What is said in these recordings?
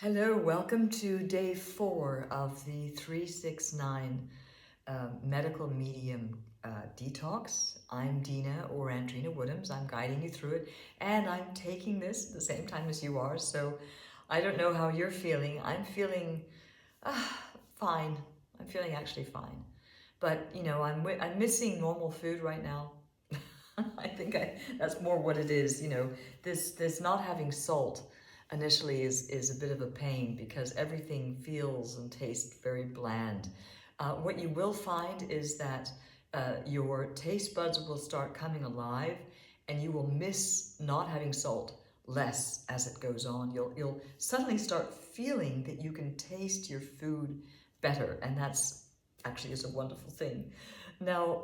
Hello, welcome to day 4 of the 369 medical medium detox. I'm Dina or Andrina Woodhams. I'm guiding you through it, and I'm taking this at the same time as you are. So I don't know how you're feeling. I'm feeling fine. I'm feeling actually fine, but I'm missing normal food right now. That's more what it is. This not having salt initially is a bit of a pain because everything feels and tastes very bland. What you will find is that your taste buds will start coming alive, and you will miss not having salt less as it goes on. You'll suddenly start feeling that you can taste your food better, and that's actually is a wonderful thing. Now,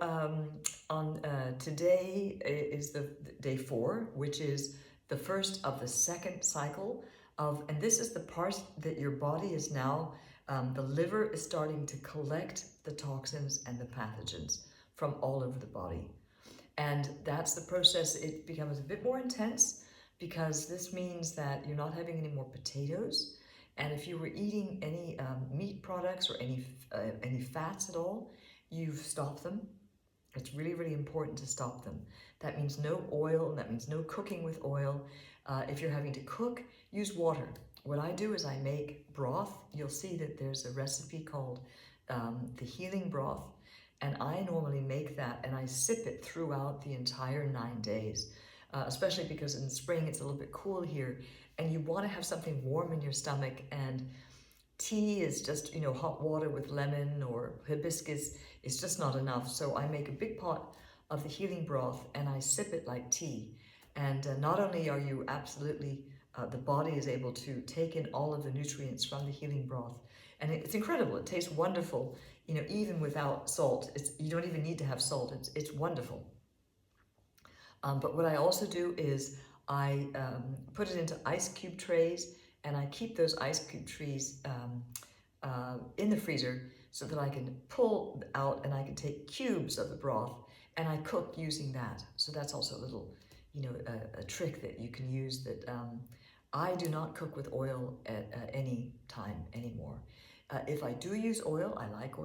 on today is the day 4, which is the first of the second cycle of, and this is the part that your body is now, the liver is starting to collect the toxins and the pathogens from all over the body. And that's the process. It becomes a bit more intense because this means that you're not having any more potatoes. And if you were eating any meat products or any fats at all, you've stopped them. It's really, really important to stop them. That means no oil, and that means no cooking with oil. If you're having to cook, use water. What I do is I make broth. You'll see that there's a recipe called the healing broth, and I normally make that and I sip it throughout the entire 9 days, especially because in the spring it's a little bit cool here, and you want to have something warm in your stomach, and tea is just, hot water with lemon or hibiscus is just not enough. So I make a big pot of the healing broth and I sip it like tea. And not only are you absolutely, the body is able to take in all of the nutrients from the healing broth. And it's incredible. It tastes wonderful, even without salt. You don't even need to have salt. It's wonderful. But what I also do is I put it into ice cube trays, and I keep those ice cube trays in the freezer so that I can pull out and I can take cubes of the broth and I cook using that. So that's also a little, a trick that you can use that I do not cook with oil at any time anymore. If I do use oil, I like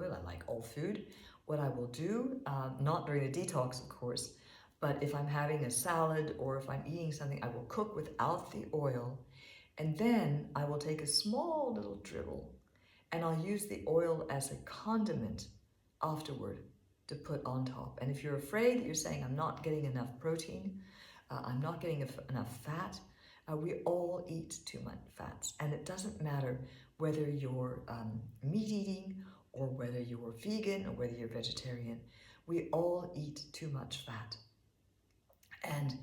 all food. What I will do, not during the detox, of course, but if I'm having a salad or if I'm eating something, I will cook without the oil, and then I will take a small little dribble and I'll use the oil as a condiment afterward to put on top. And if you're afraid that you're saying, I'm not getting enough protein, I'm not getting enough fat, we all eat too much fats. And it doesn't matter whether you're meat eating or whether you're vegan or whether you're vegetarian, we all eat too much fat. And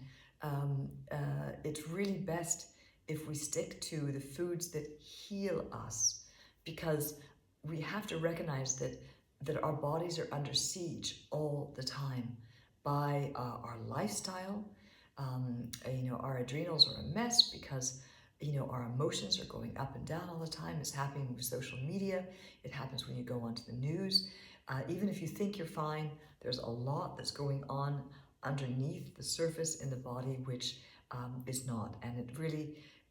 it's really best if we stick to the foods that heal us, because we have to recognize that our bodies are under siege all the time by our lifestyle. Our adrenals are a mess because our emotions are going up and down all the time. It's happening with social media. It happens when you go onto the news. Even if you think you're fine, there's a lot that's going on underneath the surface in the body which is not, and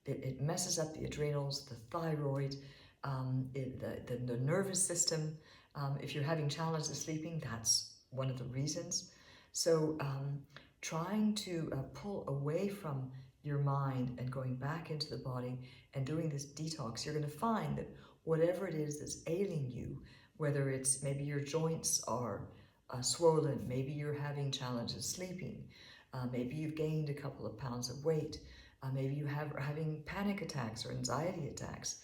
it messes up the adrenals, the thyroid, the nervous system. If you're having challenges sleeping, that's one of the reasons. So trying to pull away from your mind and going back into the body and doing this detox, you're going to find that whatever it is that's ailing you, whether it's maybe your joints are swollen, maybe you're having challenges sleeping, maybe you've gained a couple of pounds of weight, maybe you are having panic attacks or anxiety attacks,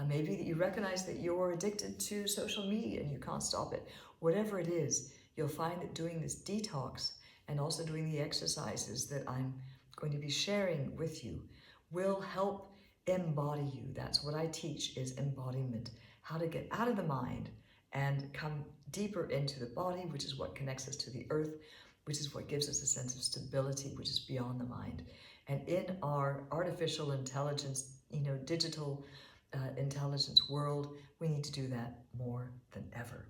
maybe that you recognize that you're addicted to social media and you can't stop it. Whatever it is, you'll find that doing this detox and also doing the exercises that I'm going to be sharing with you will help embody you. That's what I teach, is embodiment, how to get out of the mind and come deeper into the body, which is what connects us to the earth, which is what gives us a sense of stability, which is beyond the mind. And in our artificial intelligence, digital intelligence world, we need to do that more than ever.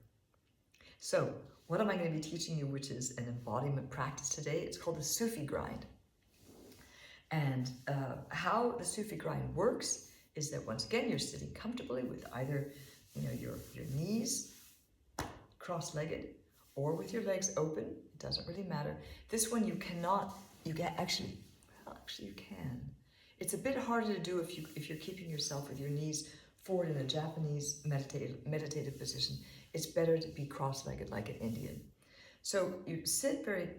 So what am I going to be teaching you, which is an embodiment practice today? It's called the Sufi grind. And how the Sufi grind works is that once again, you're sitting comfortably with either, your knees cross-legged or with your legs open. It doesn't really matter. This one you cannot, you can actually you can. It's a bit harder to do if you're keeping yourself with your knees forward in a Japanese meditative position. It's better to be cross-legged like an Indian. So you sit very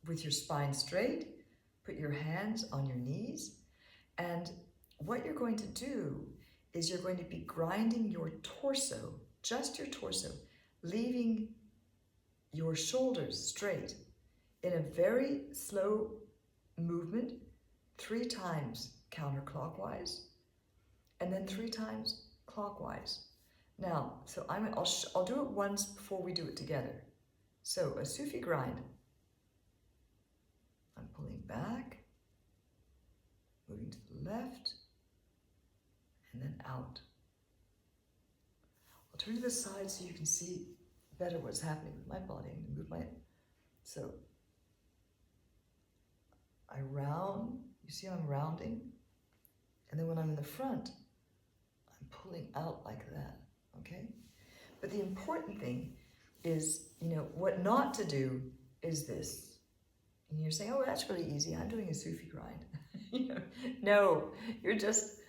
with your spine straight, put your hands on your knees, and what you're going to do is you're going to be grinding your torso, just your torso, leaving your shoulders straight in a very slow movement, 3 times counterclockwise, and then 3 times clockwise. Now, so I'll do it once before we do it together. So a Sufi grind. I'm pulling back, moving to the left, and then out. I'll turn to the side so you can see better what's happening with my body. I'm going to move my, so I round, you see I'm rounding, and then when I'm in the front, I'm pulling out like that, okay? But the important thing is, what not to do is this. And you're saying, oh, that's really easy. I'm doing a Sufi grind. No, you're just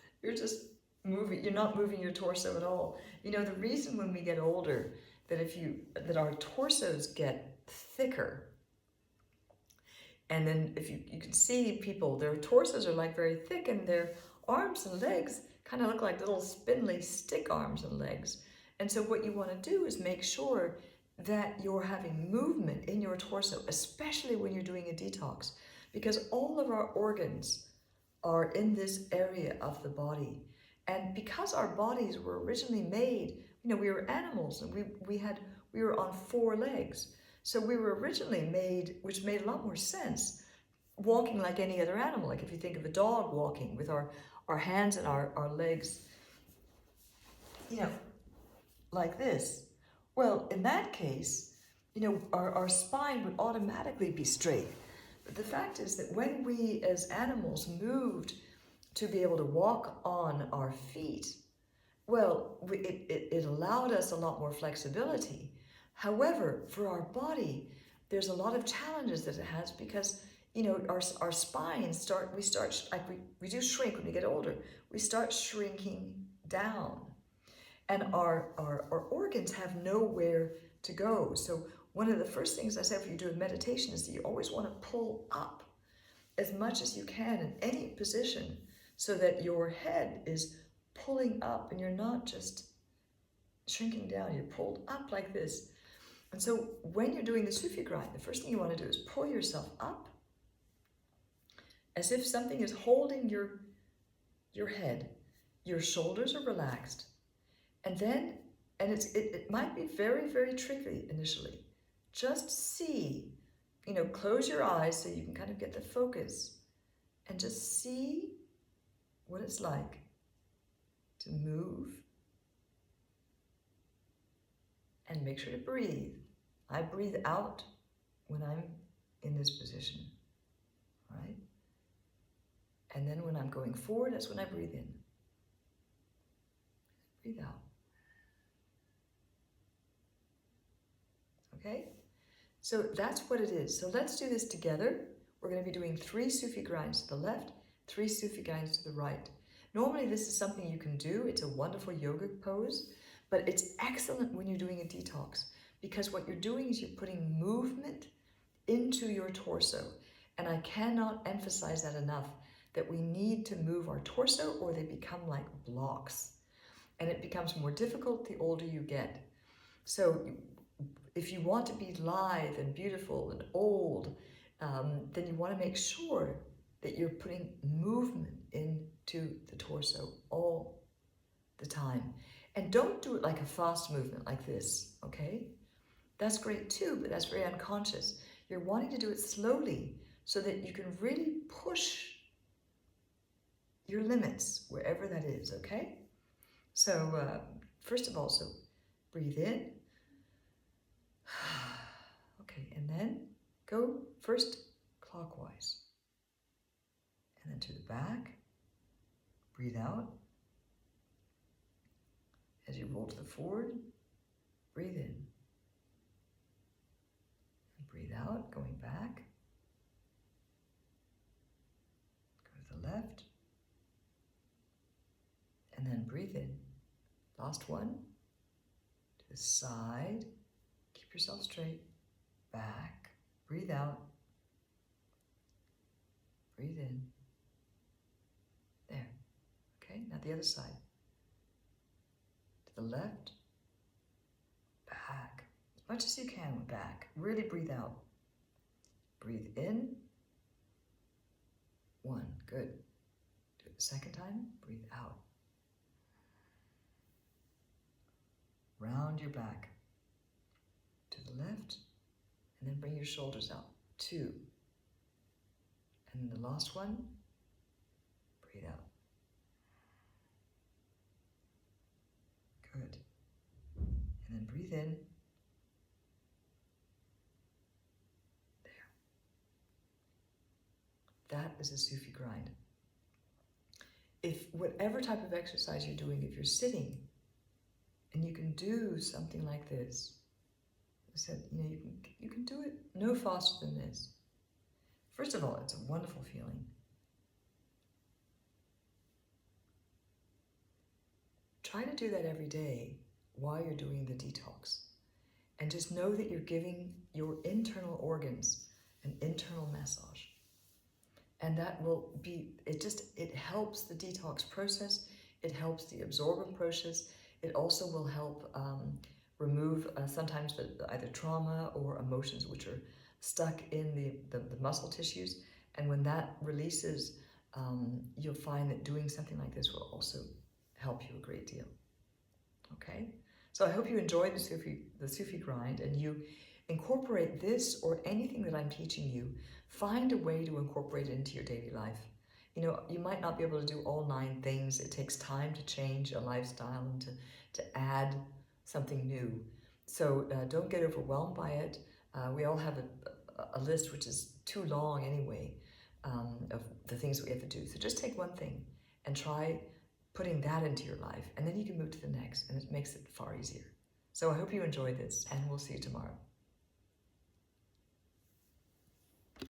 moving. You're not moving your torso at all. The reason when we get older that our torsos get thicker, and then if you can see people, their torsos are like very thick, and their arms and legs kind of look like little spindly stick arms and legs. And so what you want to do is make sure that you're having movement in your torso, especially when you're doing a detox, because all of our organs are in this area of the body. And because our bodies were originally made, we were animals, and we were on 4 legs. So we were originally made, which made a lot more sense, walking like any other animal. Like if you think of a dog walking with our hands and our legs, like this. Well, in that case, our spine would automatically be straight. But the fact is that when we as animals moved to be able to walk on our feet, well, it allowed us a lot more flexibility. However, for our body, there's a lot of challenges that it has because, our spines we do shrink when we get older. We start shrinking down. And our organs have nowhere to go. So one of the first things I said when you do a meditation is that you always want to pull up as much as you can in any position so that your head is pulling up and you're not just shrinking down. You're pulled up like this. And so when you're doing the Sufi grind, the first thing you want to do is pull yourself up as if something is holding your head. Your shoulders are relaxed. And then, it might be very, very tricky initially. Just see, close your eyes so you can kind of get the focus and just see what it's like to move and make sure to breathe. I breathe out when I'm in this position, right? And then when I'm going forward, that's when I breathe in. Breathe out. Okay, so that's what it is. So let's do this together. We're going to be doing 3 Sufi grinds to the left, 3 Sufi grinds to the right. Normally this is something you can do. It's a wonderful yoga pose, but it's excellent when you're doing a detox because what you're doing is you're putting movement into your torso. And I cannot emphasize that enough, that we need to move our torso or they become like blocks. And it becomes more difficult the older you get. So if you want to be lithe and beautiful and old, then you want to make sure that you're putting movement into the torso all the time. And don't do it like a fast movement like this, okay? That's great too, but that's very unconscious. You're wanting to do it slowly so that you can really push your limits wherever that is, okay? So first of all, so breathe in. Okay, and then go first clockwise, and then to the back, breathe out. As you roll to the forward, breathe in. And breathe out, going back. Go to the left. And then breathe in. Last one. To the side. Keep yourself straight. Back. Breathe out. Breathe in. There. Okay, now the other side. To the left. Back. As much as you can, back. Really breathe out. Breathe in. One. Good. Do it the second time. Breathe out. Round your back. To the left. And then bring your shoulders out. 2. And the last one. Breathe out. Good. And then breathe in. There. That is a Sufi grind. If whatever type of exercise you're doing, if you're sitting and you can do something like this, I said, you can do it no faster than this. First of all, it's a wonderful feeling. Try to do that every day while you're doing the detox. And just know that you're giving your internal organs an internal massage. And that will be, it helps the detox process. It helps the absorbent process. It also will help remove sometimes either trauma or emotions which are stuck in the muscle tissues. And when that releases, you'll find that doing something like this will also help you a great deal. Okay? So I hope you enjoyed the Sufi grind and you incorporate this or anything that I'm teaching you. Find a way to incorporate it into your daily life. You might not be able to do all 9 things. It takes time to change a lifestyle and to add something new. So don't get overwhelmed by it. We all have a list which is too long anyway of the things that we have to do. So just take one thing and try putting that into your life, and then you can move to the next, and it makes it far easier. So I hope you enjoyed this, and we'll see you tomorrow.